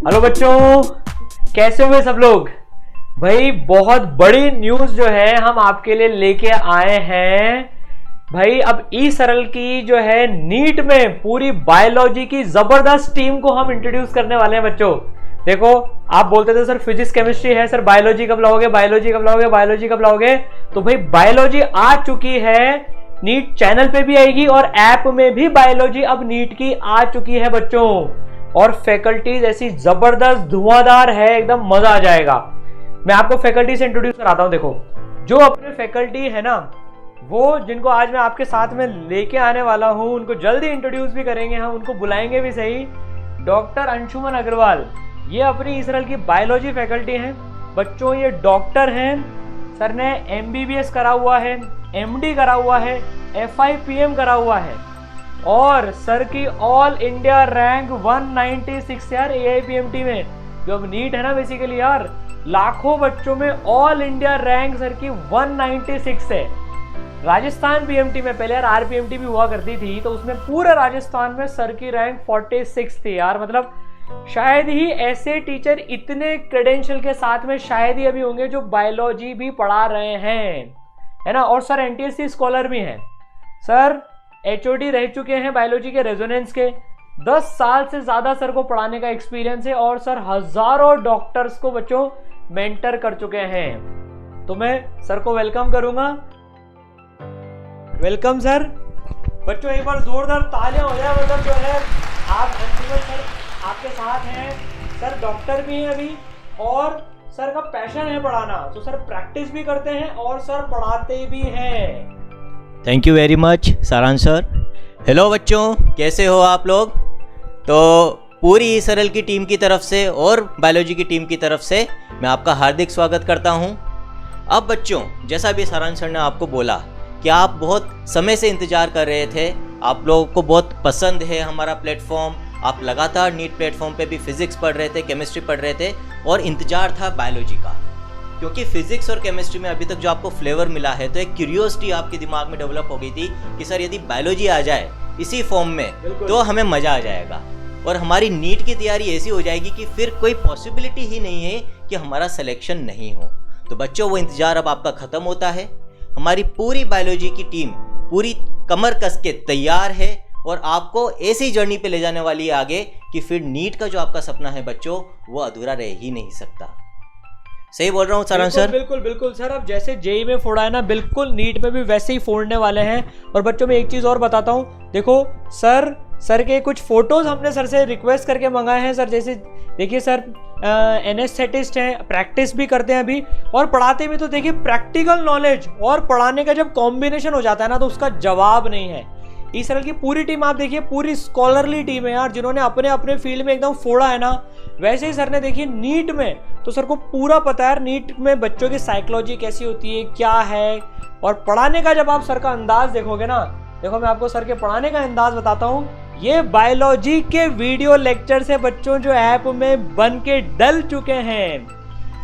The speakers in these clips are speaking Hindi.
हेलो बच्चों, कैसे हुए सब लोग। भाई बहुत बड़ी न्यूज जो है हम आपके लिए लेके आए हैं। भाई अब ई सरल की जो है नीट में पूरी बायोलॉजी की जबरदस्त टीम को हम इंट्रोड्यूस करने वाले हैं बच्चों। देखो, आप बोलते थे सर फिजिक्स केमिस्ट्री है, सर बायोलॉजी कब लाओगे, बायोलॉजी कब लाओगे, बायोलॉजी कब लाओगे। तो भाई बायोलॉजी आ चुकी है, नीट चैनल पे भी आएगी और ऐप में भी बायोलॉजी अब नीट की आ चुकी है बच्चों। और फैकल्टीज ऐसी जबरदस्त धुआंधार है, एकदम मजा आ जाएगा। मैं आपको फैकल्टी से इंट्रोड्यूस कराता हूं। देखो, जो अपने फैकल्टी है ना, वो जिनको आज मैं आपके साथ में लेके आने वाला हूं, उनको जल्दी इंट्रोड्यूस भी करेंगे, हम उनको बुलाएंगे भी सही। डॉक्टर अंशुमन अग्रवाल, ये अपनी इसराइल की बायोलॉजी फैकल्टी हैं बच्चों। ये डॉक्टर हैं, सर ने MBBS करा हुआ है, MD करा हुआ है, FIPM करा हुआ है और सर की ऑल इंडिया रैंक 196 यार AIPMT में। जो अब नीट है ना बेसिकली यार, लाखों बच्चों में ऑल इंडिया रैंक सर की 196 है। राजस्थान PMT में पहले यार RPMT भी हुआ करती थी, तो उसमें पूरे राजस्थान में सर की रैंक 46 थी यार। मतलब शायद ही ऐसे टीचर इतने क्रेडेंशियल के साथ में शायद ही अभी होंगे जो बायोलॉजी भी पढ़ा रहे हैं, है ना। और सर NTSC स्कॉलर भी हैं। सर HOD रह चुके हैं बायोलॉजी के रेजोनेंस के। 10 साल से ज्यादा सर को पढ़ाने का एक्सपीरियंस है और सर हजारों डॉक्टर्स को बच्चों मेंटर कर चुके हैं। तो मैं सर को वेलकम करूंगा। Welcome sir. बच्चों एक बार जोरदार तालियां हो जाए। मतलब जो है आप सर आपके साथ हैं, सर डॉक्टर भी हैं अभी और सर का पैशन है पढ़ाना, तो सर प्रैक्टिस भी करते हैं और सर पढ़ाते भी हैं। थैंक यू वेरी मच सारांश सर। हेलो बच्चों, कैसे हो आप लोग। तो पूरी सरल की टीम की तरफ से और बायोलॉजी की टीम की तरफ से मैं आपका हार्दिक स्वागत करता हूं। अब बच्चों, जैसा भी सारांश सर ने आपको बोला कि आप बहुत समय से इंतज़ार कर रहे थे, आप लोगों को बहुत पसंद है हमारा प्लेटफॉर्म, आप लगातार नीट प्लेटफॉर्म पे भी फिजिक्स पढ़ रहे थे, केमिस्ट्री पढ़ रहे थे और इंतजार था बायोलॉजी का। क्योंकि फिजिक्स और केमिस्ट्री में अभी तक जो आपको फ्लेवर मिला है, तो एक क्यूरियोसिटी आपके दिमाग में डेवलप हो गई थी कि सर यदि बायोलॉजी आ जाए इसी फॉर्म में तो हमें मज़ा आ जाएगा और हमारी नीट की तैयारी ऐसी हो जाएगी कि फिर कोई पॉसिबिलिटी ही नहीं है कि हमारा सिलेक्शन नहीं हो। तो बच्चों, वो इंतजार अब आपका ख़त्म होता है। हमारी पूरी बायोलॉजी की टीम पूरी कमर कस के तैयार है और आपको ऐसी जर्नी पे ले जाने वाली है आगे कि फिर नीट का जो आपका सपना है बच्चों, वो अधूरा रह ही नहीं सकता। सही बोल रहा हूँ सारांश सर? बिल्कुल बिल्कुल सर। अब जैसे JEE में फोड़ा है ना, बिल्कुल नीट में भी वैसे ही फोड़ने वाले हैं। और बच्चों में एक चीज और बताता हूँ, देखो सर के कुछ फोटोज हमने सर से रिक्वेस्ट करके मंगाए हैं। सर जैसे देखिए, सर एनेस्थेटिस्ट हैं, प्रैक्टिस भी करते हैं अभी और पढ़ाते भी। तो देखिए, प्रैक्टिकल नॉलेज और पढ़ाने का जब कॉम्बिनेशन हो जाता है ना, तो उसका जवाब नहीं है। इस तरह की पूरी टीम आप देखिए, पूरी स्कॉलरली टीम है यार, जिन्होंने अपने अपने फील्ड में एकदम फोड़ा है ना। वैसे ही सर ने देखिए नीट में, तो सर को पूरा पता है नीट में बच्चों की साइकोलॉजी कैसी होती है, क्या है। और पढ़ाने का जब आप सर का अंदाज देखोगे ना, देखो मैं आपको सर के पढ़ाने का अंदाज बताता हूँ। ये बायोलॉजी के वीडियो लेक्चर से बच्चों जो ऐप में बन के डल चुके हैं।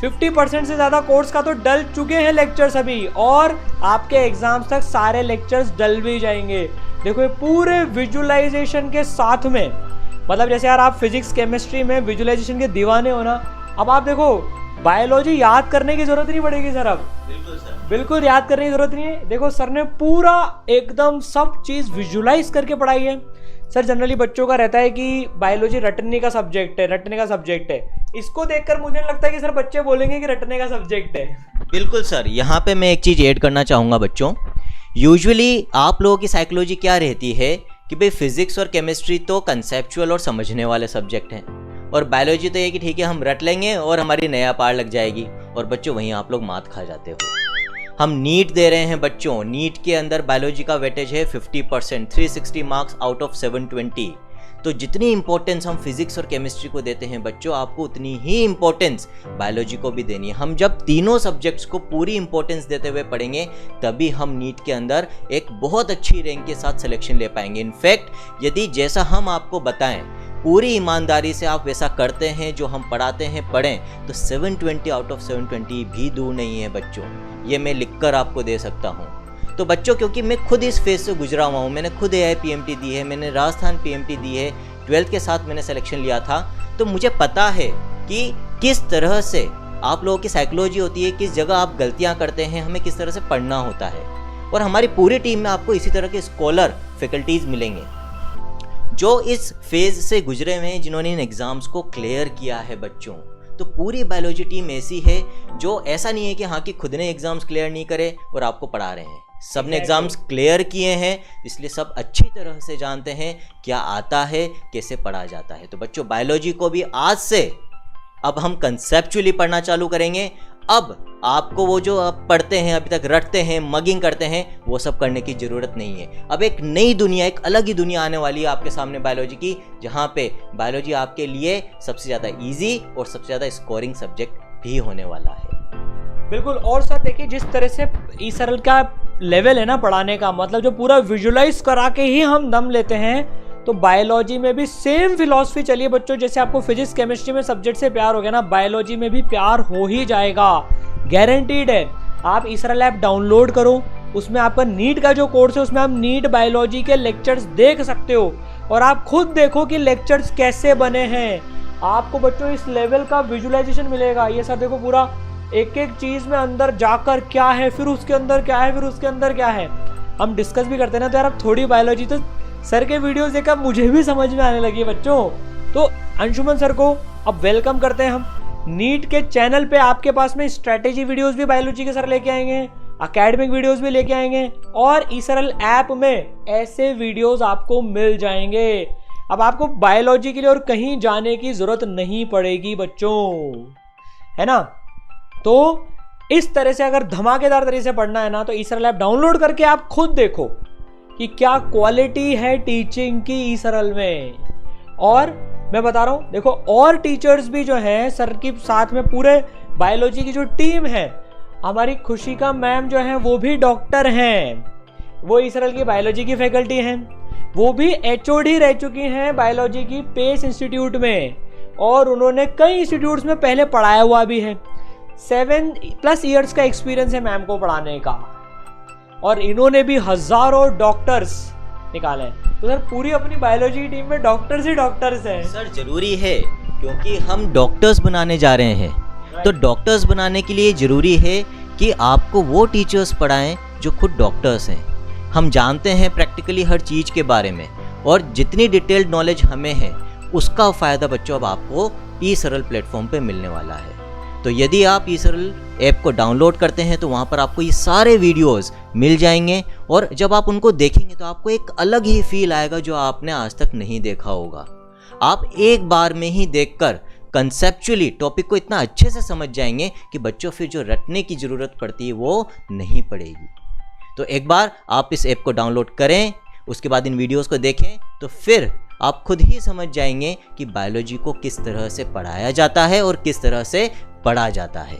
50% से ज्यादा कोर्स का तो डल चुके हैं लेक्चर्स अभी, और आपके एग्जाम्स तक सारे लेक्चर्स डल भी जाएंगे। देखो, ये पूरे विजुअलाइजेशन के साथ में, मतलब जैसे यार आप फिजिक्स केमिस्ट्री में विजुअलाइजेशन के दीवाने हो ना, अब आप देखो बायोलॉजी याद करने की जरूरत नहीं पड़ेगी सर। अब बिल्कुल सर, बिल्कुल याद करने की जरूरत नहीं है। देखो सर ने पूरा एकदम सब चीज विजुअलाइज करके पढ़ाई है। सर जनरली बच्चों का रहता है कि बायोलॉजी रटने का सब्जेक्ट है, इसको देखकर मुझे लगता है कि सर बच्चे बोलेंगे कि रटने का सब्जेक्ट है। बिल्कुल सर। यहाँ पे मैं एक चीज़ ऐड करना चाहूँगा बच्चों। यूजुअली आप लोगों की साइकोलॉजी क्या रहती है कि भाई फिजिक्स और केमिस्ट्री तो कंसेप्चुअल और समझने वाले सब्जेक्ट हैं, और बायोलॉजी तो ये कि ठीक है हम रट लेंगे और हमारी नया पार लग जाएगी। और बच्चों, वहीं आप लोग मात खा जाते हो। हम नीट दे रहे हैं बच्चों, नीट के अंदर बायोलॉजी का वेटेज है 50%, 360 मार्क्स आउट ऑफ 720। तो जितनी इंपॉर्टेंस हम फिजिक्स और केमिस्ट्री को देते हैं बच्चों, आपको उतनी ही इंपॉर्टेंस बायोलॉजी को भी देनी है। हम जब तीनों सब्जेक्ट्स को पूरी इंपॉर्टेंस देते हुए पढ़ेंगे, तभी हम नीट के अंदर एक बहुत अच्छी रैंक के साथ सिलेक्शन ले पाएंगे। इनफैक्ट यदि जैसा हम आपको बताएं, पूरी ईमानदारी से आप वैसा करते हैं, जो हम पढ़ाते हैं पढ़ें, तो 720 आउट ऑफ 720 भी दूर नहीं है बच्चों। ये मैं लिखकर आपको दे सकता हूँ। तो बच्चों, क्योंकि मैं खुद इस फेज से गुजरा हुआ हूँ, मैंने खुद AIPMT दी है, मैंने राजस्थान PMT दी है, 12th के साथ मैंने सिलेक्शन लिया था, तो मुझे पता है कि किस तरह से आप लोगों की साइकोलॉजी होती है, किस जगह आप गलतियां करते हैं, हमें किस तरह से पढ़ना होता है। और हमारी पूरी टीम में आपको इसी तरह के स्कॉलर फैकल्टीज मिलेंगे जो इस फेज से गुजरे हुए हैं, जिन्होंने इन एग्जाम्स को क्लियर किया है बच्चों। तो पूरी बायोलॉजी टीम ऐसी है जो ऐसा नहीं है कि हाँ कि खुद ने एग्जाम्स क्लियर नहीं करे और आपको पढ़ा रहे हैं। सब ने एग्जाम्स क्लियर किए हैं, इसलिए सब अच्छी तरह से जानते हैं क्या आता है, कैसे पढ़ा जाता है। तो बच्चों, बायोलॉजी को भी आज से अब हम कंसेप्चुअली पढ़ना चालू करेंगे। अब आपको वो जो आप पढ़ते हैं, अभी तक रटते हैं, मगिंग करते हैं, वो सब करने की ज़रूरत नहीं है। अब एक नई दुनिया, एक अलग ही दुनिया आने वाली है आपके सामने बायोलॉजी की, जहाँ पे बायोलॉजी आपके लिए सबसे ज़्यादा इजी और सबसे ज़्यादा स्कोरिंग सब्जेक्ट भी होने वाला है। बिल्कुल। और सर देखिए, जिस तरह से ई-सरल का लेवल है ना पढ़ाने का, मतलब जो पूरा विजुलाइज करा के ही हम दम लेते हैं, तो बायोलॉजी में भी सेम फिलॉसफी चलिए बच्चों। जैसे आपको फिजिक्स केमिस्ट्री में सब्जेक्ट से प्यार हो गया ना, बायोलॉजी में भी प्यार हो ही जाएगा, गारंटीड है। आप ई-सरल ऐप डाउनलोड करो, उसमें आपका नीट का जो कोर्स है उसमें आप नीट बायोलॉजी के लेक्चर्स देख सकते हो, और आप खुद देखो कि लेक्चर्स कैसे बने हैं। आपको बच्चों इस लेवल का विजुअलाइजेशन मिलेगा। ये सर देखो, पूरा एक एक चीज में अंदर जाकर क्या है, फिर उसके अंदर क्या है, फिर उसके अंदर क्या है, हम डिस्कस भी करते हैं ना। तो यार अब थोड़ी बायोलॉजी तो सर के वीडियोस देखकर मुझे भी समझ में आने लगी है बच्चों। तो अंशुमन सर को अब वेलकम करते हैं हम। नीट के चैनल पे आपके पास में स्ट्रेटेजी वीडियोस भी बायोलॉजी के सर लेके आएंगे, एकेडमिक वीडियोस भी लेके आएंगे, और ई-सरल ऐप में ऐसे वीडियोस आपको मिल जाएंगे। अब आपको बायोलॉजी के लिए और कहीं जाने की जरूरत नहीं पड़ेगी बच्चों, है ना। तो इस तरह से अगर धमाकेदार तरीके से पढ़ना है ना, तो ई-सरल ऐप डाउनलोड करके आप खुद देखो कि क्या क्वालिटी है टीचिंग की ई-सरल में। और मैं बता रहा हूं, देखो और टीचर्स भी जो हैं सर के साथ में, पूरे बायोलॉजी की जो टीम है, हमारी खुशिका मैम जो है वो भी डॉक्टर हैं, वो ई-सरल की बायोलॉजी की फैकल्टी हैं, वो भी HOD रह चुकी हैं बायोलॉजी की पेस इंस्टीट्यूट में, और उन्होंने कई इंस्टीट्यूट्स में पहले पढ़ाया हुआ भी है। 7+ ईयर्स का एक्सपीरियंस है मैम को पढ़ाने का, और इन्होंने भी हजारों डॉक्टर्स निकाले हैं। तो सर पूरी अपनी बायोलॉजी की टीम में डॉक्टर्स ही डॉक्टर्स हैं। सर जरूरी है, क्योंकि हम डॉक्टर्स बनाने जा रहे हैं। तो डॉक्टर्स बनाने के लिए जरूरी है कि आपको वो टीचर्स पढ़ाएं जो खुद डॉक्टर्स हैं। हम जानते हैं प्रैक्टिकली हर चीज़ के बारे में, और जितनी डिटेल्ड नॉलेज हमें है उसका फ़ायदा बच्चों अब आपको ई-सरल प्लेटफॉर्म पे मिलने वाला है। तो यदि आप ई-सरल ऐप को डाउनलोड करते हैं तो वहाँ पर आपको ये सारे वीडियोस मिल जाएंगे, और जब आप उनको देखेंगे तो आपको एक अलग ही फील आएगा जो आपने आज तक नहीं देखा होगा। आप एक बार में ही देखकर कंसेप्चुअली टॉपिक को इतना अच्छे से समझ जाएंगे कि बच्चों फिर जो रटने की ज़रूरत पड़ती है वो नहीं पड़ेगी। तो एक बार आप इस ऐप को डाउनलोड करें, उसके बाद इन वीडियोस को देखें, तो फिर आप खुद ही समझ जाएंगे कि बायोलॉजी को किस तरह से पढ़ाया जाता है और किस तरह से पढ़ा जाता है।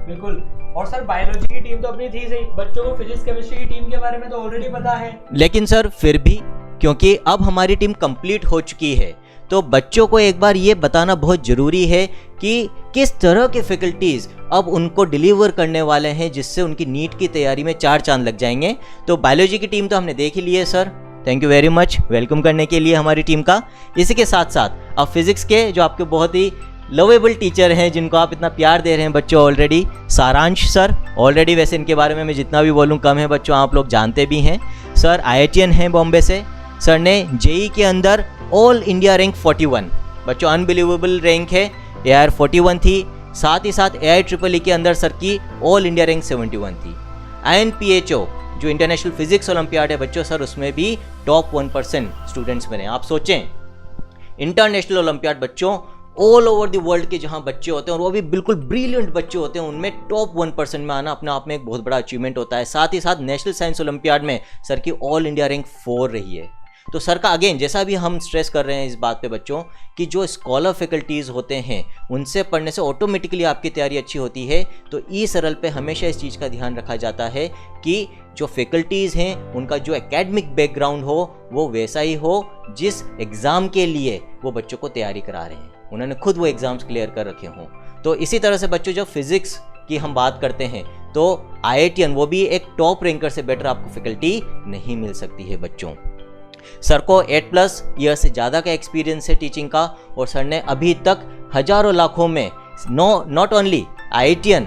बिल्कुल। और सर बायोलॉजी की टीम तो अपनी थी सही, बच्चों को फिजिक्स केमिस्ट्री की टीम के बारे में तो ऑलरेडी पता है। लेकिन सर फिर भी, क्योंकि अब हमारी टीम कंप्लीट हो चुकी है, तो बच्चों को एक बार ये बताना बहुत ज़रूरी है कि किस तरह के फैकल्टीज़ अब उनको डिलीवर करने वाले हैं, जिससे उनकी नीट की तैयारी में 4 चांद लग जाएंगे। तो बायोलॉजी की टीम तो हमने देख ही ली है sir, thank you very much welcome करने के लिए हमारी टीम का। इसी के साथ साथ अब फिजिक्स के जो आपके बहुत ही लवेबल टीचर हैं, जिनको आप इतना प्यार दे रहे हैं बच्चों ऑलरेडी, सारांश सर, ऑलरेडी वैसे इनके बारे में मैं जितना भी बोलूँ कम है बच्चों, आप लोग जानते भी हैं। सर IITian हैं बॉम्बे से। सर ने JEE के अंदर ऑल इंडिया रैंक 41, बच्चों अनबिलीवेबल रैंक है यार, 41 थी। साथ ही साथ AIEEE के अंदर सर की ऑल इंडिया रैंक 71 थी। INPHO जो इंटरनेशनल फिजिक्स ओलंपियाड है बच्चों, सर उसमें भी टॉप 1% स्टूडेंट्स बने। आप सोचें, इंटरनेशनल ओलंपियाड बच्चों ऑल ओवर द वर्ल्ड के जहां बच्चे होते हैं, और वो भी बिल्कुल ब्रिलियंट बच्चे होते हैं, उनमें टॉप 1% में आना अपने आप में एक बहुत बड़ा अचीवमेंट होता है। साथ ही साथ नेशनल साइंस ओलंपियाड में सर की ऑल इंडिया रैंक 4 रही है। तो सर का अगेन, जैसा भी हम स्ट्रेस कर रहे हैं इस बात पे बच्चों, कि जो स्कॉलर फैकल्टीज़ होते हैं उनसे पढ़ने से ऑटोमेटिकली आपकी तैयारी अच्छी होती है। तो ई-सरल पे हमेशा इस चीज़ का ध्यान रखा जाता है कि जो फैकल्टीज़ हैं उनका जो एकेडमिक बैकग्राउंड हो वो वैसा ही हो जिस एग्ज़ाम के लिए वो बच्चों को तैयारी करा रहे हैं, उन्होंने खुद वो एग्ज़ाम्स क्लियर कर रखे हों। तो इसी तरह से बच्चों जब फिज़िक्स की हम बात करते हैं तो IITian वो भी एक टॉप रैंकर से बेटर आपको फैकल्टी नहीं मिल सकती है बच्चों। सर को 8+ ईयर से ज़्यादा का एक्सपीरियंस है टीचिंग का, और सर ने अभी तक हजारों लाखों में not only IITian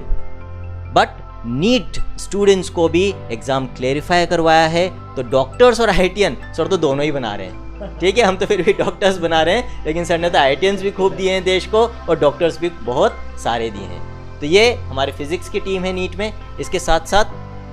but NEET students को भी एग्ज़ाम क्लेरिफाई करवाया है। तो डॉक्टर्स और IITian सर तो दोनों ही बना रहे हैं, ठीक है, हम तो फिर भी डॉक्टर्स बना रहे हैं, लेकिन सर ने तो IITians भी खूब दिए हैं देश को और डॉक्टर्स भी बहुत सारे दिए हैं। तो ये हमारे फिजिक्स की टीम है नीट में। इसके साथ साथ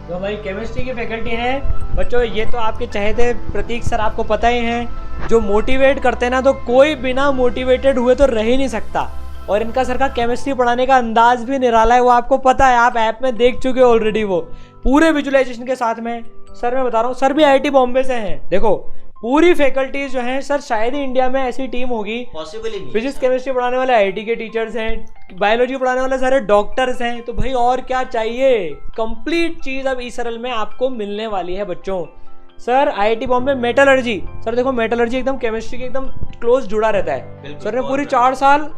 जो हमारी केमिस्ट्री की फैकल्टी है बच्चों, ये तो आपके चहेते प्रतीक सर आपको पता ही हैं, जो मोटिवेट करते हैं ना, तो कोई बिना मोटिवेटेड हुए तो रह ही नहीं सकता। और इनका सर का केमिस्ट्री पढ़ाने का अंदाज भी निराला है, वो आपको पता है, आप ऐप में देख चुके हो ऑलरेडी। वो पूरे विजुअलाइजेशन के साथ में सर, मैं बता रहा हूँ, सर भी IIT बॉम्बे से हैं। देखो पूरी फैकल्टीज जो हैं सर, शायद ही इंडिया में ऐसी टीम होगी। पॉसिबल ही नहीं। फिजिक्स केमिस्ट्री पढ़ाने वाले IIT के टीचर्स हैं, बायोलॉजी पढ़ाने वाले सारे डॉक्टर्स हैं। तो भाई और क्या चाहिए, कंप्लीट चीज अब ई-सरल में आपको मिलने वाली है बच्चों। Sir IIT Bombay metallurgy, sir देखो मेटलर्जी एकदम केमिस्ट्री के एकदम क्लोज जुड़ा रहता है। सर ने पूरी 4 साल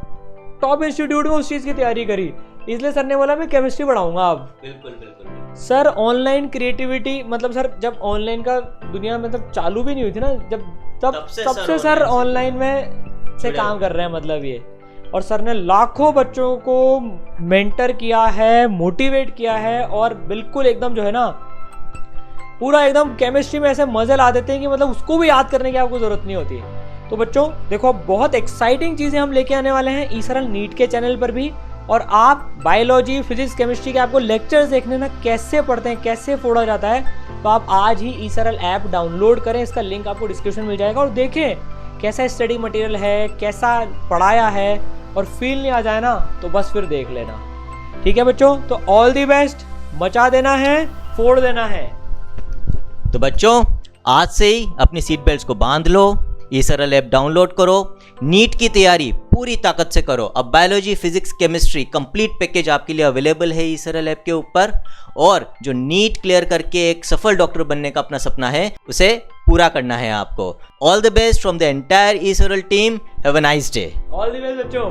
टॉप इंस्टीट्यूट में उस चीज की तैयारी करी, इसलिए सर ने बोला मैं केमिस्ट्री पढ़ाऊंगा अब। बिल्कुल बिल्कुल। सर ऑनलाइन क्रिएटिविटी, मतलब सर जब ऑनलाइन का दुनिया मतलब चालू भी नहीं हुई थी ना, तब से सर ऑनलाइन में से काम कर रहे हैं, मतलब ये। और सर ने लाखों बच्चों को मेंटर किया है, मोटिवेट किया है, और बिल्कुल एकदम जो है ना पूरा एकदम केमिस्ट्री में ऐसे मजे ला देते हैं कि मतलब उसको भी याद करने की आपको जरूरत नहीं होती। तो बच्चों देखो, बहुत एक्साइटिंग चीजें हम लेके आने वाले हैं ई-सरल नीट के चैनल पर भी। और आप बायोलॉजी, फिजिक्स, केमिस्ट्री के आपको लेक्चर्स देखने ना कैसे पढ़ते हैं, कैसे फोड़ा जाता है, तो आप आज ही ई-सरल ऐप डाउनलोड करें। इसका लिंक आपको डिस्क्रिप्शन में मिल जाएगा, और देखें कैसा स्टडी मटेरियल है, कैसा पढ़ाया है, और फील नहीं आ जाए ना तो बस फिर देख लेना। ठीक है बच्चों, तो ऑल दी बेस्ट, मचा देना है, फोड़ देना है। तो बच्चों आज से ही अपनी सीट बेल्ट्स को बांध लो, ई-सरल ऐप डाउनलोड करो, नीट की तैयारी पूरी ताकत से करो। अब biology, physics, chemistry complete package आपके लिए अवेलेबल है ई-सरल ऐप के ऊपर। और जो नीट क्लियर करके एक सफल डॉक्टर बनने का अपना सपना है, उसे पूरा करना है आपको। All the best from the entire eSaral team. Have a nice day. All the best बच्चों।